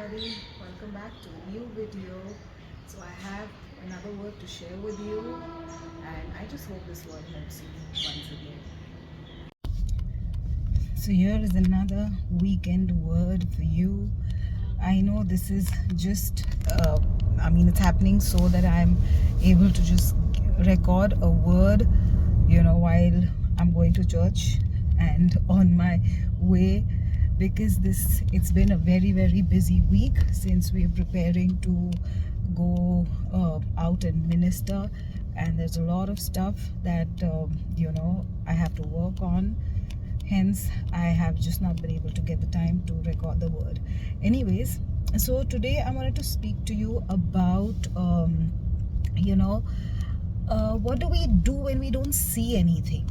everybody, welcome back to a new video. So I have another word to share with you, and I just hope this word helps you once again. So here is another weekend word for you. I know this is just it's happening so that I'm able to just record a word while I'm going to church and on my way, because it's been a very busy week since we're preparing to go out and minister, and there's a lot of stuff that I have to work on. Hence I have just not been able to get the time to record the word. Anyways, so today I wanted to speak to you about what do we do when we don't see anything?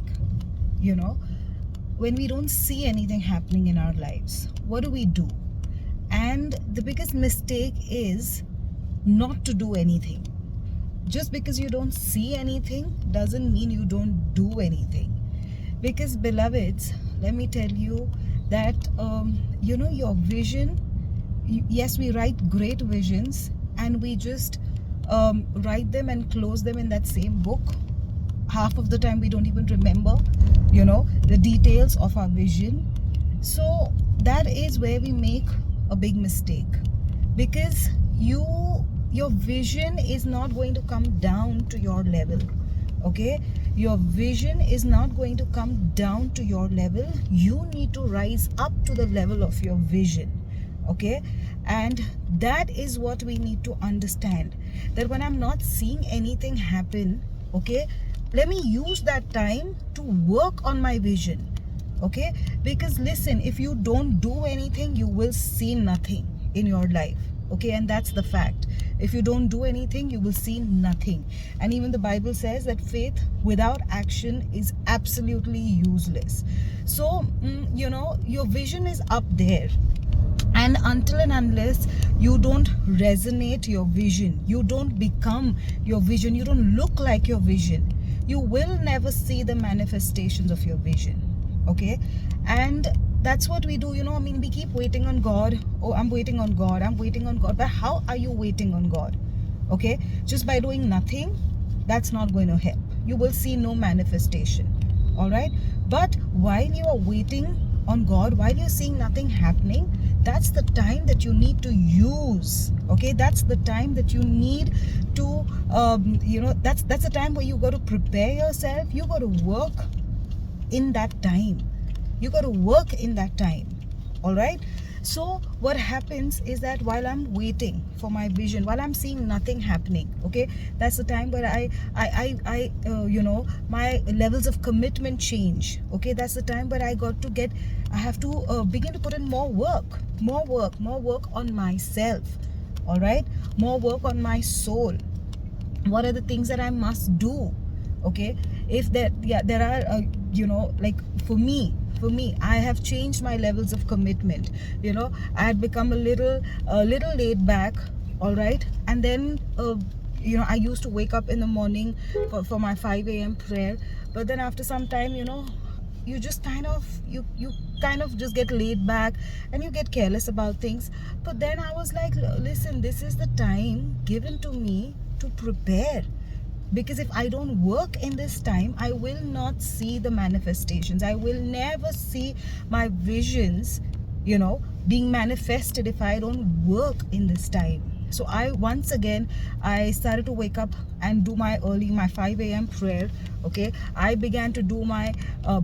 When we don't see anything happening in our lives, what do we do? And the biggest mistake is not to do anything. Just because you don't see anything doesn't mean you don't do anything. Because beloveds, let me tell you that your vision, yes, we write great visions and we just write them and close them in that same book. Half of the time we don't even remember the details of our vision. So that is where we make a big mistake, because your vision is not going to come down to your level. Okay, your vision is not going to come down to your level. You need to rise up to the level of your vision. Okay, and that is what we need to understand, that when I'm not seeing anything happen, okay, let me use that time to work on my vision. Okay, because listen, if you don't do anything, you will see nothing in your life. Okay, and that's the fact. If you don't do anything, you will see nothing. And even the Bible says that faith without action is absolutely useless. So your vision is up there, and until and unless you don't resonate your vision, you don't become your vision, you don't look like your vision, you will never see the manifestations of your vision. Okay, and that's what we do. We keep waiting on God. Oh, I'm waiting on God, I'm waiting on God. But how are you waiting on God? Okay, just by doing nothing, that's not going to help. You will see no manifestation. All right, but while you are waiting on God, while you're seeing nothing happening, that's the time that you need to use. Okay, that's the time that you need to that's the time where you got to prepare yourself. You got to work in that time. You got to work in that time. All right, so what happens is that while I'm waiting for my vision, while I'm seeing nothing happening, okay, that's the time where I my levels of commitment change. Okay, that's the time where I have to begin to put in more work on myself. All right, more work on my soul. What are the things that I must do? Okay, if there are like for me, I have changed my levels of commitment. I had become a little laid back. All right, and then I used to wake up in the morning for my 5 a.m. prayer, but then after some time, you just kind of just get laid back and you get careless about things. But then I was like, listen, this is the time given to me to prepare, because if I don't work in this time, I will not see the manifestations. I will never see my visions being manifested if I don't work in this time. So I started to wake up and do my 5 a.m. prayer. Okay, I began to do my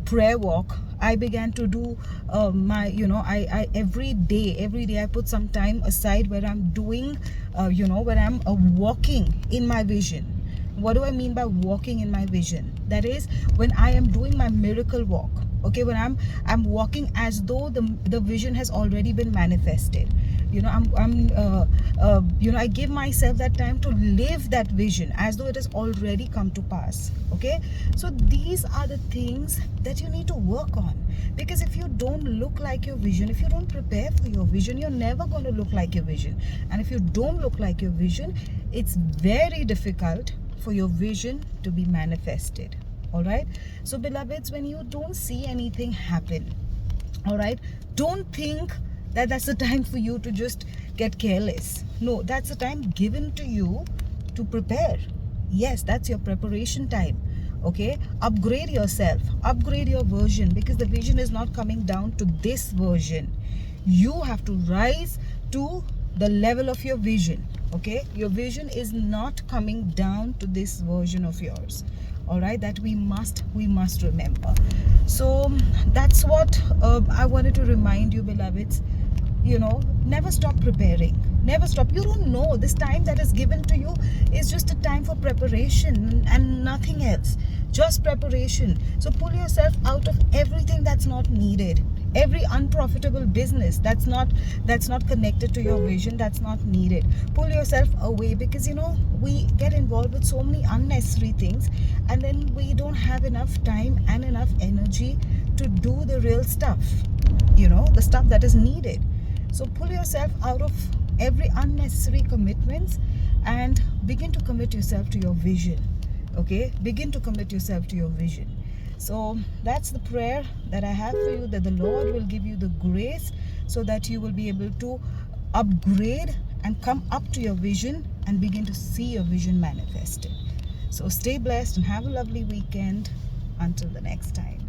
prayer walk. I began to do my I every day I put some time aside where I'm doing where I'm walking in my vision. What do I mean by walking in my vision? That is when I am doing my miracle walk. Okay, when I'm walking as though the vision has already been manifested. I give myself that time to live that vision as though it has already come to pass. Okay, so these are the things that you need to work on, because if you don't look like your vision, if you don't prepare for your vision, you're never going to look like your vision. And if you don't look like your vision, it's very difficult for your vision to be manifested. All right, so beloveds, when you don't see anything happen, all right, don't think that that's the time for you to just get careless. No, that's a time given to you to prepare. Yes, that's your preparation time. Okay, upgrade yourself, upgrade your version, because the vision is not coming down to this version. You have to rise to the level of your vision. Okay, your vision is not coming down to this version of yours. All right, that we must remember. So that's what I wanted to remind you, beloveds. Never stop preparing, never stop. You don't know, this time that is given to you is just a time for preparation and nothing else, just preparation. So pull yourself out of everything that's not needed, every unprofitable business that's not connected to your vision, that's not needed. Pull yourself away, because we get involved with so many unnecessary things, and then we don't have enough time and enough energy to do the real stuff, the stuff that is needed. So pull yourself out of every unnecessary commitments and begin to commit yourself to your vision. Okay, begin to commit yourself to your vision. So that's the prayer that I have for you, that the Lord will give you the grace so that you will be able to upgrade and come up to your vision and begin to see your vision manifested. So stay blessed and have a lovely weekend. Until the next time.